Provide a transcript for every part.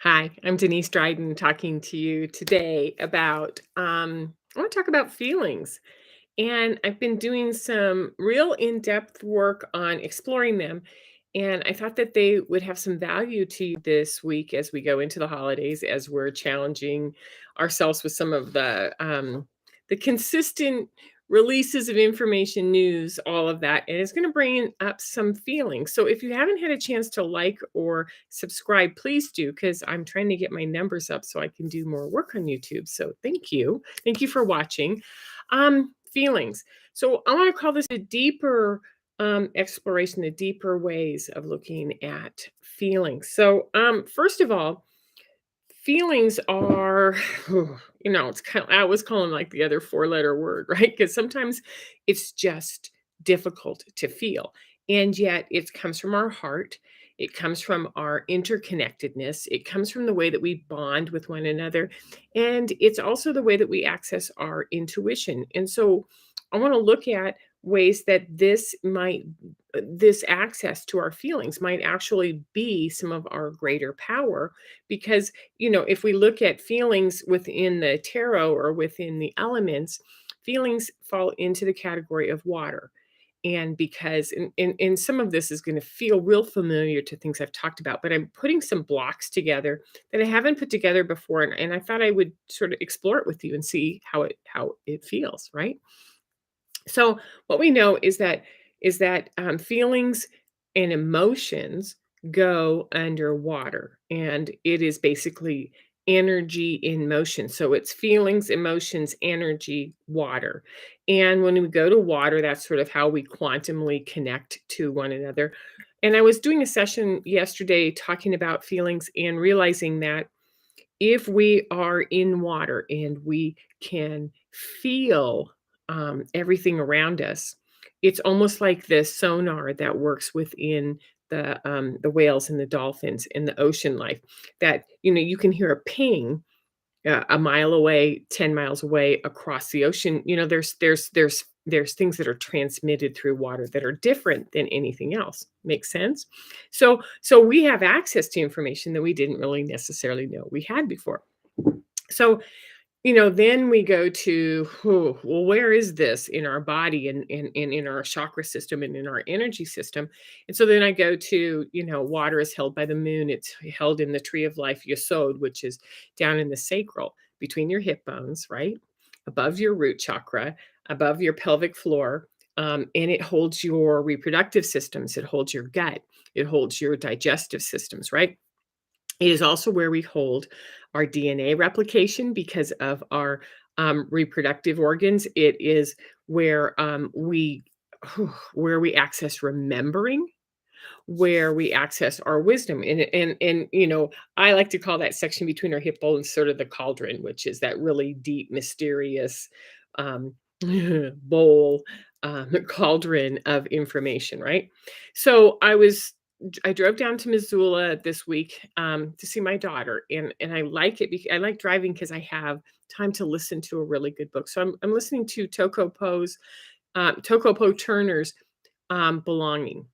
Hi, I'm Denise Dryden talking to you today about I want to talk about feelings. And I've been doing some real in-depth work on exploring them. And I thought that they would have some value to you this week as we go into the holidays, as we're challenging ourselves with some of the consistent releases of information, news, all of that. And it's going to bring up some feelings. So if you haven't had a chance to like or subscribe, please do, because I'm trying to get my numbers up so I can do more work on YouTube. So thank you. Thank you for watching. Feelings. So I want to call this a deeper exploration, the deeper ways of looking at feelings. So, first of all, feelings are, it's kind of, I always call them like the other four-letter word, right? Because sometimes it's just difficult to feel. And yet it comes from our heart. It comes from our interconnectedness. It comes from the way that we bond with one another. And it's also the way that we access our intuition. And so I want to look at ways that this access to our feelings might actually be some of our greater power because if we look at feelings within the tarot or within the elements, feelings fall into the category of water. And because and some of this is going to feel real familiar to things I've talked about, but I'm putting some blocks together that I haven't put together before, and I thought I would sort of explore it with you and see how it feels, right? So what we know is that feelings and emotions go underwater, and it is basically energy in motion. So it's feelings, emotions, energy, water. And when we go to water, that's sort of how we quantumly connect to one another. And I was doing a session yesterday talking about feelings and realizing that if we are in water and we can feel everything around us, it's almost like the sonar that works within the whales and the dolphins in the ocean life. That you can hear a ping a mile away, 10 miles away across the ocean. There's things that are transmitted through water that are different than anything else. Makes sense? So we have access to information that we didn't really necessarily know we had before. So then we go to, "Oh, well, where is this in our body and in our chakra system and in our energy system?" And so then I go to, water is held by the moon. It's held in the tree of life, Yesod, which is down in the sacral between your hip bones, right? Above your root chakra, above your pelvic floor. And it holds your reproductive systems. It holds your gut. It holds your digestive systems, right? It is also where we hold our DNA replication because of our reproductive organs. It is where we access remembering, where we access our wisdom, and I like to call that section between our hip bones sort of the cauldron, which is that really deep, mysterious um, bowl, cauldron of information, right? So I drove down to Missoula this week to see my daughter, and I like it. I like driving because I have time to listen to a really good book. So I'm listening to Toko Po Turner's "Belonging,"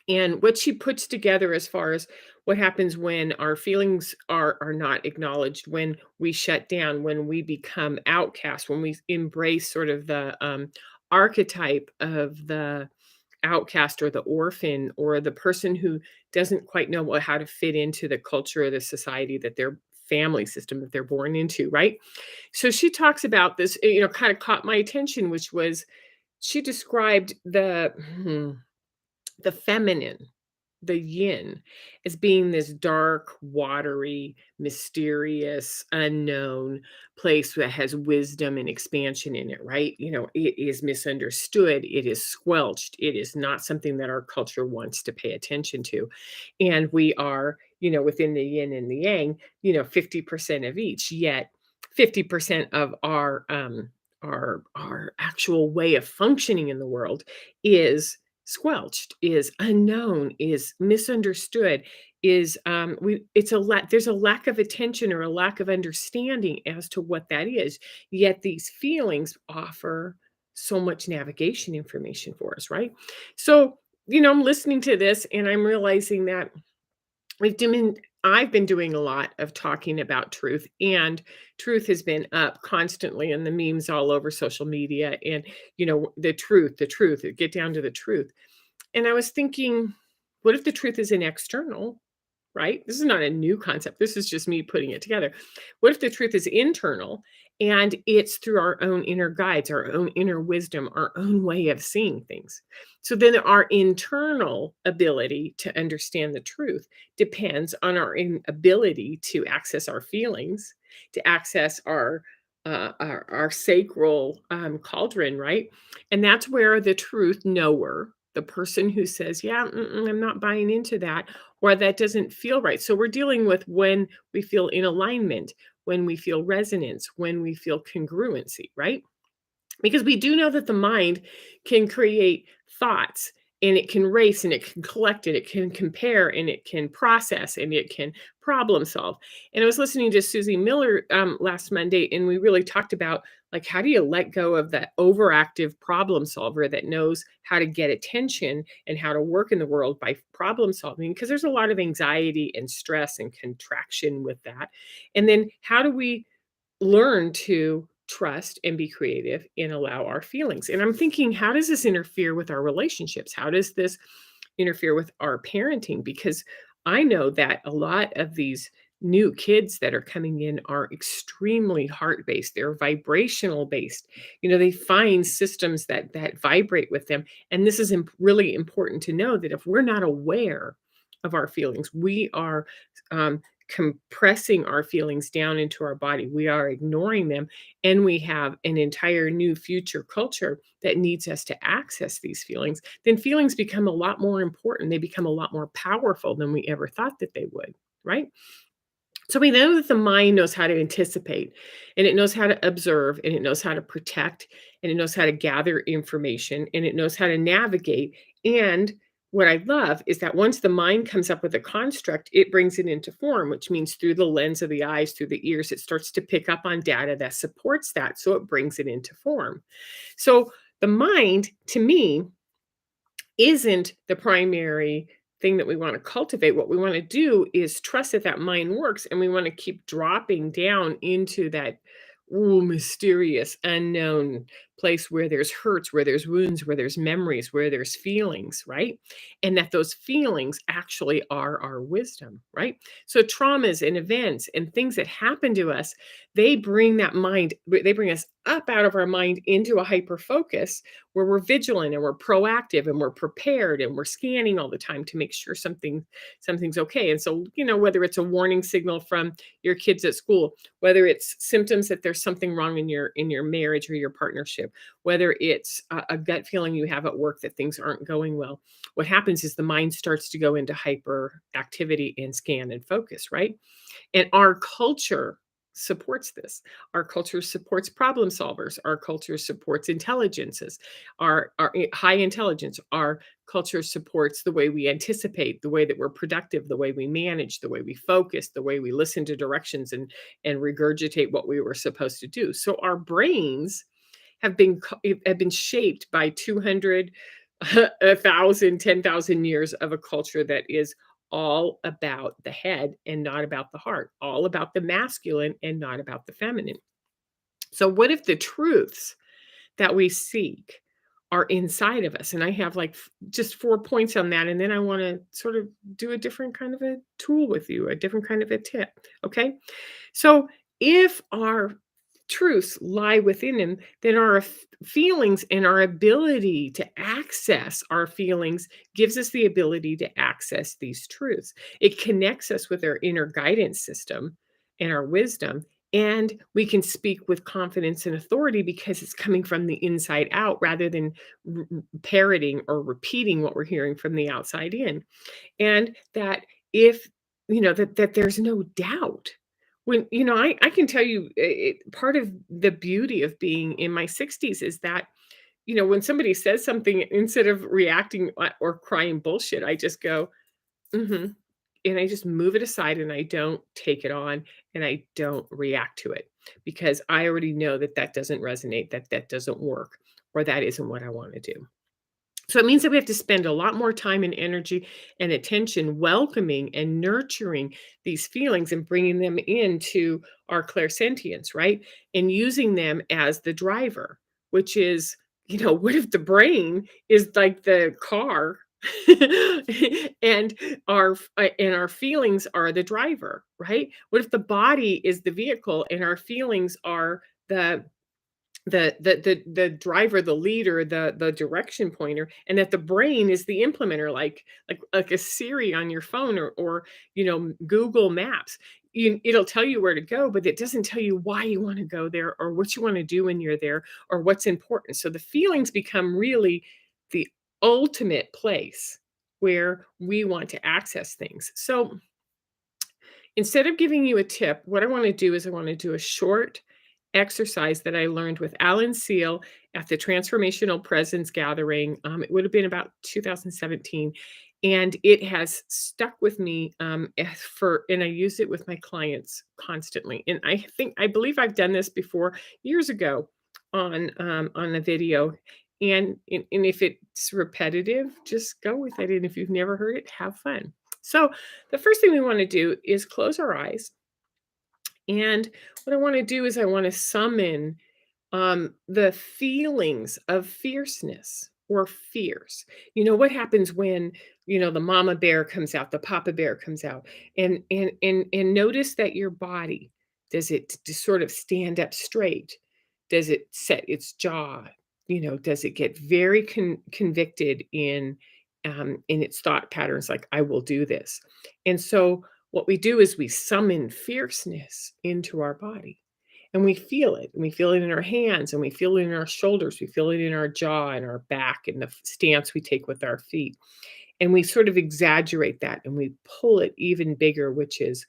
and what she puts together as far as what happens when our feelings are not acknowledged, when we shut down, when we become outcast, when we embrace sort of the archetype of the outcast or the orphan or the person who doesn't quite know how to fit into the culture or the society that their family system that they're born into, right? So she talks about this, kind of caught my attention, which was she described the feminine, the yin, as being this dark, watery, mysterious, unknown place that has wisdom and expansion in it, right? It is misunderstood, it is squelched, it is not something that our culture wants to pay attention to. And we are, within the yin and the yang, 50% of each, yet 50% of our actual way of functioning in the world is squelched, is unknown, is misunderstood, is we it's a lack there's a lack of attention or a lack of understanding as to what that is. Yet these feelings offer so much navigation information for us, right? So, I'm listening to this and I'm realizing that we've I've been doing a lot of talking about truth, and truth has been up constantly in the memes all over social media. And, the truth, get down to the truth. And I was thinking, what if the truth is an external? Right? This is not a new concept. This is just me putting it together. What if the truth is internal and it's through our own inner guides, our own inner wisdom, our own way of seeing things? So then our internal ability to understand the truth depends on our ability to access our feelings, to access our sacral cauldron, right? And that's where the truth knower, the person who says, "Yeah, I'm not buying into that," or that doesn't feel right. So we're dealing with when we feel in alignment, when we feel resonance, when we feel congruency, right? Because we do know that the mind can create thoughts, and it can race, and it can collect, and it can compare, and it can process, and it can problem solve. And I was listening to Susie Miller last Monday, and we really talked about, like, how do you let go of that overactive problem solver that knows how to get attention and how to work in the world by problem solving? Because there's a lot of anxiety and stress and contraction with that. And then how do we learn to trust and be creative and allow our feelings? And I'm thinking, how does this interfere with our relationships? How does this interfere with our parenting? Because I know that a lot of these new kids that are coming in are extremely heart based. They're vibrational based. They find systems that vibrate with them. And this is really important to know, that if we're not aware of our feelings, we are compressing our feelings down into our body. We are ignoring them, and we have an entire new future culture that needs us to access these feelings. Then feelings become a lot more important. They become a lot more powerful than we ever thought that they would, right? So we know that the mind knows how to anticipate, and it knows how to observe, and it knows how to protect, and it knows how to gather information, and it knows how to navigate. And what I love is that once the mind comes up with a construct, it brings it into form, which means through the lens of the eyes, through the ears, it starts to pick up on data that supports that. So it brings it into form. So the mind, to me, isn't the primary thing that we want to cultivate. What we want to do is trust that that mind works, and we want to keep dropping down into that mysterious, unknown place where there's hurts, where there's wounds, where there's memories, where there's feelings, right? And that those feelings actually are our wisdom, right? So traumas and events and things that happen to us, they bring that mind, they bring us up out of our mind into a hyper focus where we're vigilant and we're proactive and we're prepared and we're scanning all the time to make sure something's okay. And so, whether it's a warning signal from your kids at school, whether it's symptoms that there's something wrong in your marriage or your partnership, whether it's a gut feeling you have at work that things aren't going well, what happens is the mind starts to go into hyper activity and scan and focus, right? And our culture supports this. Our culture supports problem solvers. Our culture supports intelligences, our high intelligence. Our culture supports the way we anticipate, the way that we're productive, the way we manage, the way we focus, the way we listen to directions and regurgitate what we were supposed to do. So our brains have been shaped by 200, 1,000, 10,000 years of a culture that is all about the head and not about the heart, all about the masculine and not about the feminine. So, what if the truths that we seek are inside of us? And I have like just 4 points on that. And then I want to sort of do a different kind of a tool with you, a different kind of a tip. Okay. So, if our truths lie within him, then our feelings and our ability to access our feelings gives us the ability to access these truths. It connects us with our inner guidance system and our wisdom. And we can speak with confidence and authority because it's coming from the inside out rather than parroting or repeating what we're hearing from the outside in. And that if that there's no doubt when I can tell you, part of the beauty of being in my 60s is that when somebody says something, instead of reacting or crying bullshit, I just go, mm-hmm, and I just move it aside, and I don't take it on, and I don't react to it, because I already know that that doesn't resonate, that that doesn't work, or that isn't what I want to do. So it means that we have to spend a lot more time and energy and attention welcoming and nurturing these feelings and bringing them into our clairsentience, right? And using them as the driver, which is, what if the brain is like the car and our feelings are the driver, right? What if the body is the vehicle and our feelings are the driver, the leader, the direction pointer, and that the brain is the implementer, like a Siri on your phone, or Google Maps. It'll tell you where to go, but it doesn't tell you why you want to go there, or what you want to do when you're there, or what's important. So the feelings become really the ultimate place where we want to access things. So instead of giving you a tip, what I want to do is I want to do a short exercise that I learned with Alan Seal at the Transformational Presence Gathering. It would have been about 2017, and it has stuck with me, and I use it with my clients constantly. And I believe I've done this before years ago on a video. And if it's repetitive, just go with it. And if you've never heard it, have fun. So the first thing we want to do is close our eyes. And what I want to do is I want to summon the feelings of fierceness or fears. What happens when the mama bear comes out, the papa bear comes out, and notice that your body, does it just sort of stand up straight? Does it set its jaw? Does it get very convicted in its thought patterns, like I will do this? And so what we do is we summon fierceness into our body. And we feel it, and we feel it in our hands, and we feel it in our shoulders, we feel it in our jaw and our back and the stance we take with our feet. And we sort of exaggerate that and we pull it even bigger, which is,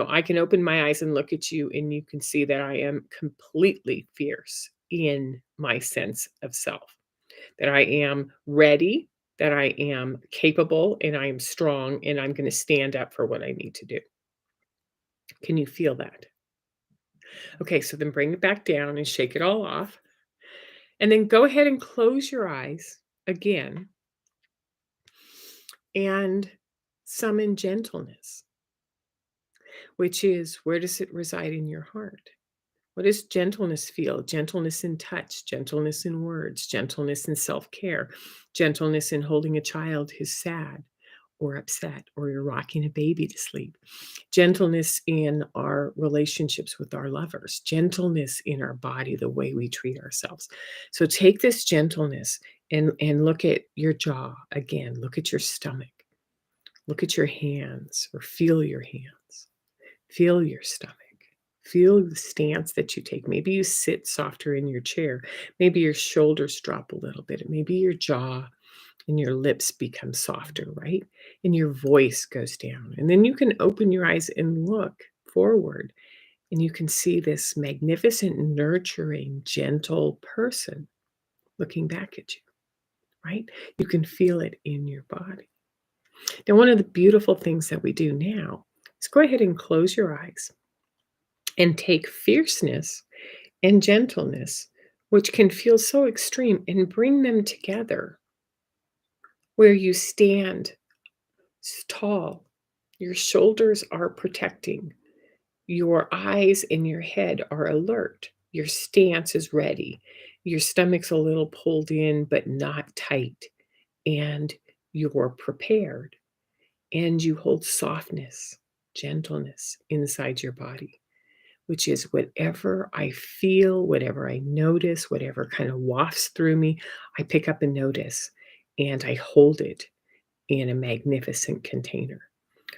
I can open my eyes and look at you, and you can see that I am completely fierce in my sense of self, that I am ready, that I am capable, and I am strong, and I'm going to stand up for what I need to do. Can you feel that? Okay, so then bring it back down and shake it all off. And then go ahead and close your eyes again and summon gentleness, which is, where does it reside in your heart? What does gentleness feel? Gentleness in touch, gentleness in words, gentleness in self care, gentleness in holding a child who's sad or upset, or you're rocking a baby to sleep, gentleness in our relationships with our lovers, gentleness in our body, the way we treat ourselves. So take this gentleness and look at your jaw again, look at your stomach, look at your hands, or feel your hands, feel your stomach. Feel the stance that you take. Maybe you sit softer in your chair. Maybe your shoulders drop a little bit. Maybe your jaw and your lips become softer, right? And your voice goes down. And then you can open your eyes and look forward, and you can see this magnificent, nurturing, gentle person looking back at you, right? You can feel it in your body. Now, one of the beautiful things that we do now is go ahead and close your eyes and take fierceness and gentleness, which can feel so extreme, and bring them together where you stand tall. Your shoulders are protecting. Your eyes and your head are alert. Your stance is ready. Your stomach's a little pulled in, but not tight. And you're prepared. And you hold softness, gentleness inside your body, which is whatever I feel, whatever I notice, whatever kind of wafts through me, I pick up and notice, and I hold it in a magnificent container.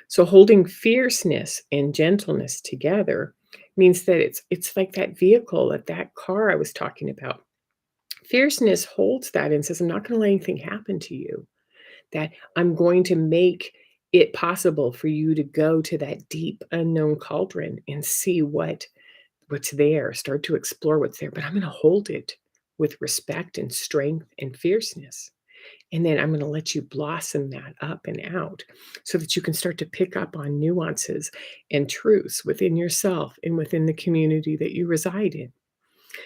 So holding fierceness and gentleness together means that it's like that vehicle, that car I was talking about. Fierceness holds that and says, I'm not going to let anything happen to you, that I'm going to make it possible for you to go to that deep unknown cauldron and see what's there, start to explore what's there, but I'm going to hold it with respect and strength and fierceness. And then I'm going to let you blossom that up and out so that you can start to pick up on nuances and truths within yourself and within the community that you reside in.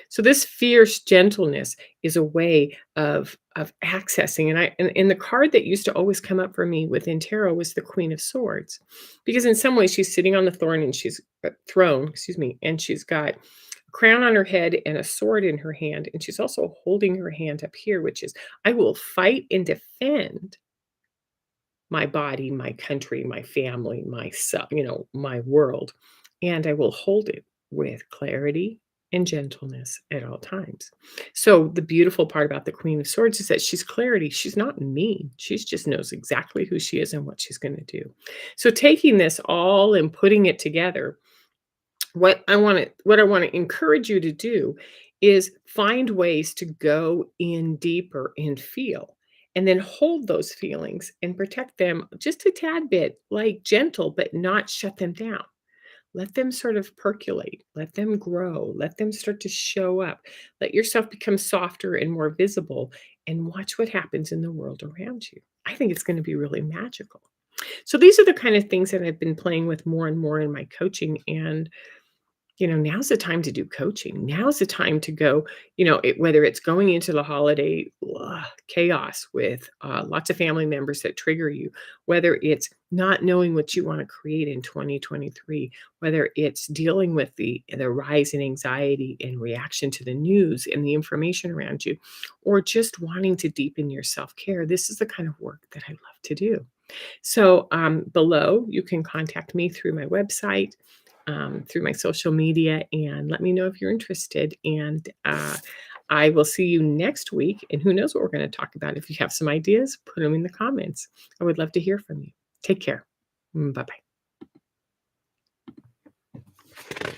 So this fierce gentleness is a way of accessing, and the card that used to always come up for me within tarot was the Queen of Swords, because in some ways she's sitting on the thorn and she's throne, excuse me, and she's got a crown on her head and a sword in her hand, and she's also holding her hand up here, which is, I will fight and defend my body, my country, my family, myself, my world, and I will hold it with clarity and gentleness at all times. So the beautiful part about the Queen of Swords is that she's clarity. She's not mean. She just knows exactly who she is and what she's going to do. So taking this all and putting it together, what I want to encourage you to do is find ways to go in deeper and feel, and then hold those feelings and protect them just a tad bit, like gentle, but not shut them down. Let them sort of percolate, let them grow, let them start to show up. Let yourself become softer and more visible, and watch what happens in the world around you. I think it's going to be really magical. So these are the kind of things that I've been playing with more and more in my coaching, and now's the time to do coaching. Now's the time to go, whether it's going into the holiday chaos with lots of family members that trigger you, whether it's not knowing what you want to create in 2023, whether it's dealing with the rise in anxiety and reaction to the news and the information around you, or just wanting to deepen your self-care. This is the kind of work that I love to do. So below, you can contact me through my website, through my social media, and let me know if you're interested. And I will see you next week. And who knows what we're going to talk about? If you have some ideas, put them in the comments. I would love to hear from you. Take care. Bye bye.